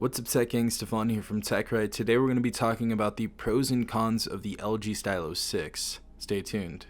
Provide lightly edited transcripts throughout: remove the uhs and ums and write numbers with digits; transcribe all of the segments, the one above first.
What's up, Tech Gang? Stefan here from TechRide. Today we're going to be talking about the pros and cons of the LG Stylo 6. Stay tuned.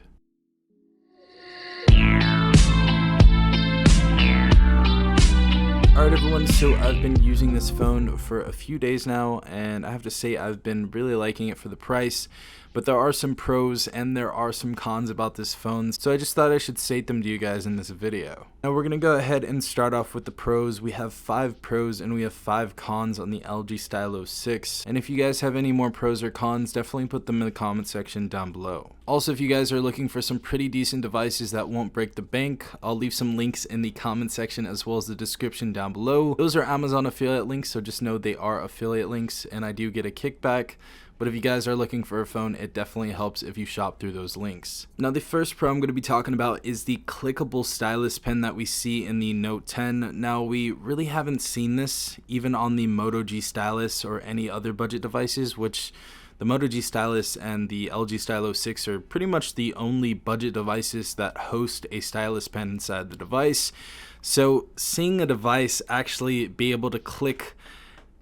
Alright everyone, so I've been using this phone for a few days now, and I have to say I've been really liking it for the price, but there are some pros and there are some cons about this phone, so I just thought I should state them to you guys in this video. Now we're going to go ahead and start off with the pros. We have 5 pros and we have 5 cons on the LG Stylo 6, and if you guys have any more pros or cons, definitely put them in the comment section down below. Also, if you guys are looking for some pretty decent devices that won't break the bank, I'll leave some links in the comment section as well as the description down below. Those are Amazon affiliate links, so just know they are affiliate links and I do get a kickback. But if you guys are looking for a phone, it definitely helps if you shop through those links. Now the first pro I'm going to be talking about is the clickable stylus pen that we see in the Note 10. Now we really haven't seen this even on the Moto G stylus or any other budget devices, which the Moto G stylus and the LG Stylo 6 are pretty much the only budget devices that host a stylus pen inside the device. So seeing a device actually be able to click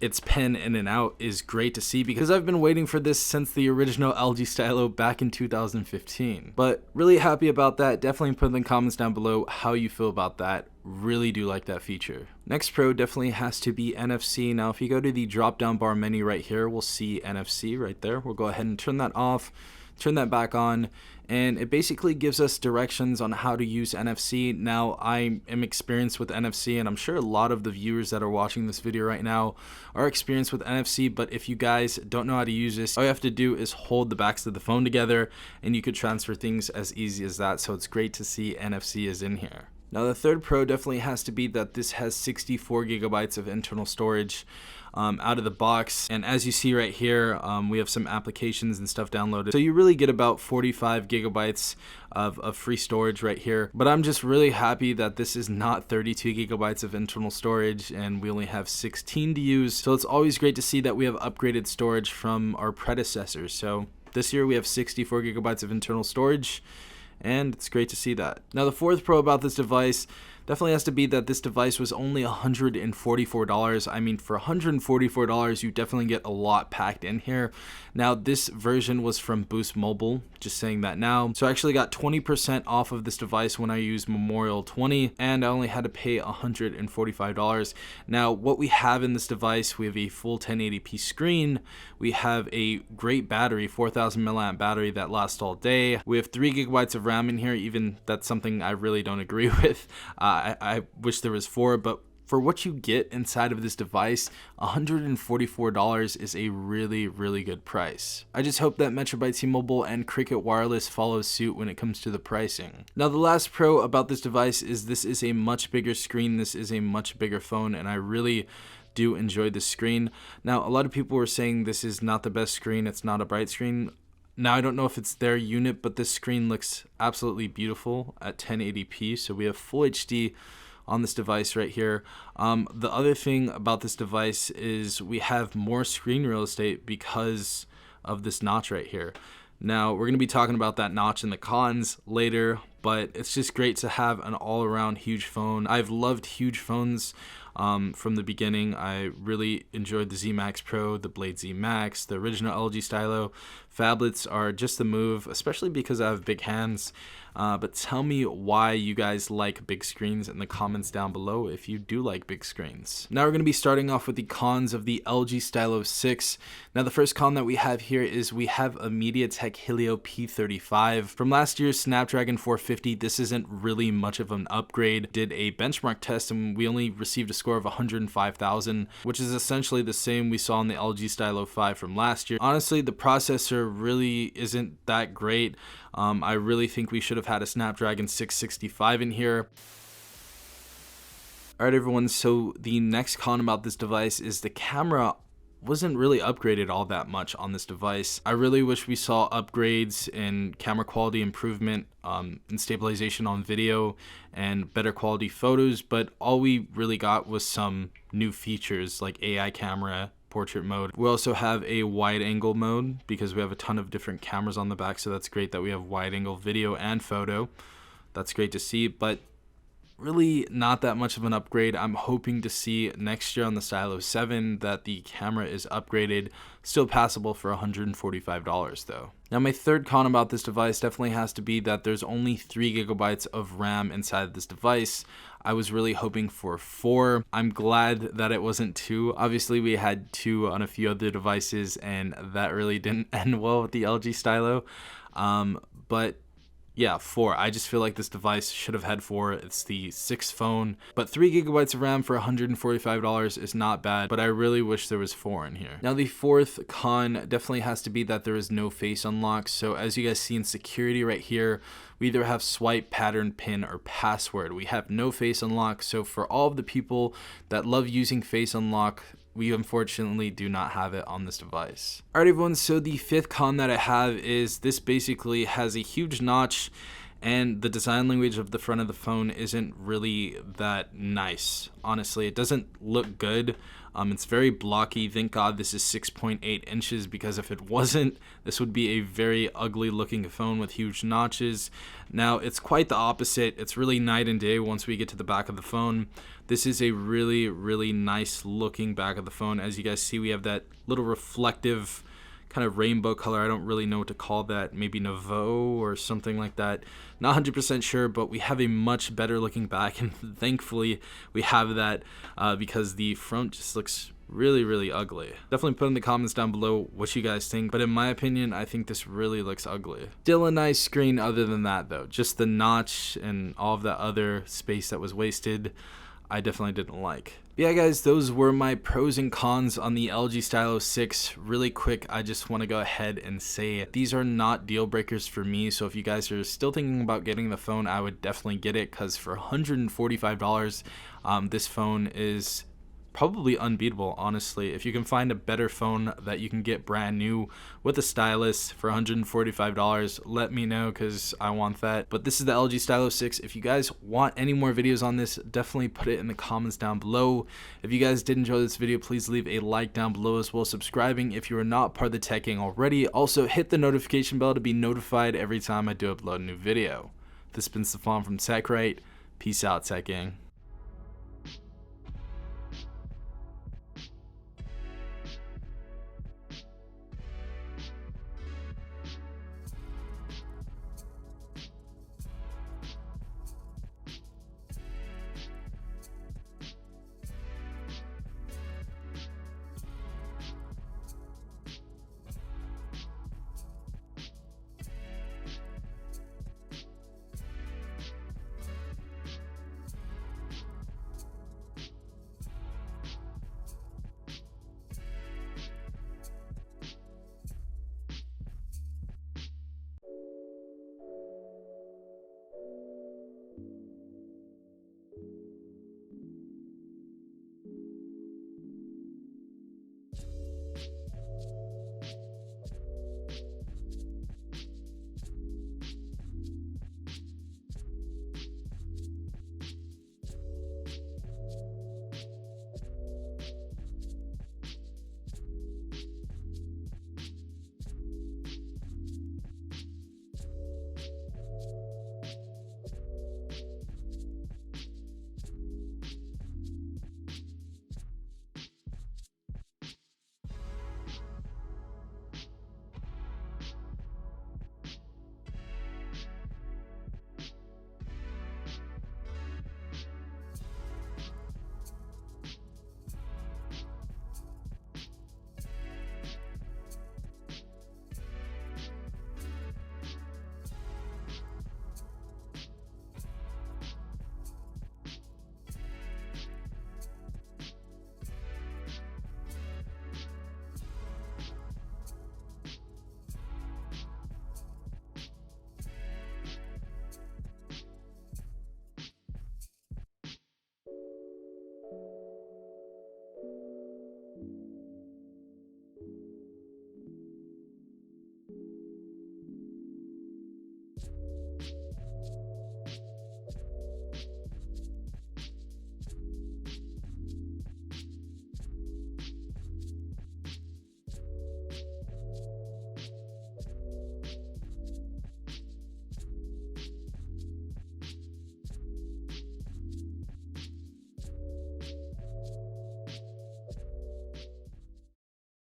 its pen in and out is great to see, because I've been waiting for this since the original LG Stylo back in 2015. But really happy about that. Definitely put in the comments down below how you feel about that. Really do like that feature. Next pro definitely has to be NFC. Now if you go to the drop down bar menu right here, we'll see NFC right there. We'll go ahead and turn that off, turn that back on, and it basically gives us directions on how to use NFC. Now I am experienced with NFC, and I'm sure a lot of the viewers that are watching this video right now are experienced with NFC, but if you guys don't know how to use this, all you have to do is hold the backs of the phone together and you could transfer things as easy as that. So it's great to see NFC is in here. Now the third pro definitely has to be that this has 64 gigabytes of internal storage out of the box, and as you see right here, we have some applications and stuff downloaded, so you really get about 45 gigabytes of free storage right here. But I'm just really happy that this is not 32 gigabytes of internal storage and we only have 16 to use, so it's always great to see that we have upgraded storage from our predecessors. So this year we have 64 gigabytes of internal storage, and it's great to see that. Now the fourth pro about this device definitely has to be that this device was only $144. I mean, for $144 you definitely get a lot packed in here. Now this version was from Boost Mobile, just saying that now. So I actually got 20% off of this device when I used Memorial 20, and I only had to pay $145. Now what we have in this device, we have a full 1080p screen, we have a great battery, 4000 milliamp battery that lasts all day. We have 3 gigabytes of RAM in here. Even that's something I really don't agree with. I wish there was 4, but for what you get inside of this device, $144 is a really good price. I just hope that Metro by T-Mobile and Cricket Wireless follow suit when it comes to the pricing. Now the last pro about this device is this is a much bigger screen, this is a much bigger phone, and I really do enjoy the screen. Now a lot of people were saying this is not the best screen, it's not a bright screen. Now I don't know if it's their unit, but this screen looks absolutely beautiful at 1080p, so we have full HD on this device right here. The other thing about this device is we have more screen real estate because of this notch right here. Now we're going to be talking about that notch in the cons later, but it's just great to have an all-around huge phone. I've loved huge phones from the beginning. I really enjoyed the Z Max Pro, the Blade Z Max, the original LG Stylo. Phablets are just the move, especially because I have big hands. But tell me why you guys like big screens in the comments down below if you do like big screens. Now we're going to be starting off with the cons of the LG Stylo 6. Now the first con that we have here is we have a MediaTek Helio P35. From last year's Snapdragon 450, this isn't really much of an upgrade. Did a benchmark test and we only received a score of 105,000, which is essentially the same we saw in the LG Stylo 5 from last year. Honestly, the processor really isn't that great. I really think we should have had a Snapdragon 665 in here. Alright everyone, so the next con about this device is the camera wasn't really upgraded all that much on this device. I really wish we saw upgrades in camera quality improvement, in stabilization on video, and better quality photos, but all we really got was some new features like AI camera, portrait mode. We also have a wide angle mode because we have a ton of different cameras on the back, so that's great that we have wide angle video and photo. That's great to see, but really not that much of an upgrade. I'm hoping to see next year on the Stylo 7 that the camera is upgraded, still passable for $145 though. Now my third con about this device definitely has to be that there's only 3 gigabytes of RAM inside this device. I was really hoping for 4. I'm glad that it wasn't 2. Obviously we had 2 on a few other devices and that really didn't end well with the LG Stylo. But yeah, 4. I just feel like this device should have had 4. It's the 6th phone, but 3 gigabytes of RAM for $145 is not bad, but I really wish there was 4 in here. Now the fourth con definitely has to be that there is no face unlock. So as you guys see in security right here, we either have swipe, pattern, pin, or password. We have no face unlock. So for all of the people that love using face unlock, we unfortunately do not have it on this device. Alright everyone, so the fifth con that I have is this basically has a huge notch and the design language of the front of the phone isn't really that nice. Honestly, it doesn't look good. It's very blocky. Thank God this is 6.8 inches because if it wasn't, this would be a very ugly looking phone with huge notches. Now, it's quite the opposite. It's really night and day once we get to the back of the phone. This is a really, really nice looking back of the phone. As you guys see, we have that little reflective kind of rainbow color. I don't really know what to call that. Maybe Nouveau or something like that. Not 100% sure, but we have a much better looking back, and thankfully we have that because the front just looks really, really ugly. Definitely put in the comments down below what you guys think, but in my opinion, I think this really looks ugly. Still a nice screen other than that though. Just the notch and all of that other space that was wasted, I definitely didn't like. Yeah guys, those were my pros and cons on the LG Stylo 6. Really quick, I just want to go ahead and say these are not deal breakers for me. So if you guys are still thinking about getting the phone, I would definitely get it because for $145, this phone is probably unbeatable, honestly. If you can find a better phone that you can get brand new with a stylus for $145, let me know because I want that. But this is the LG Stylo 6. If you guys want any more videos on this, definitely put it in the comments down below. If you guys did enjoy this video, please leave a like down below as well as subscribing if you are not part of the Tech Gang already. Also hit the notification bell to be notified every time I do upload a new video. This has been Stefan from TechRight. Peace out, Tech Gang.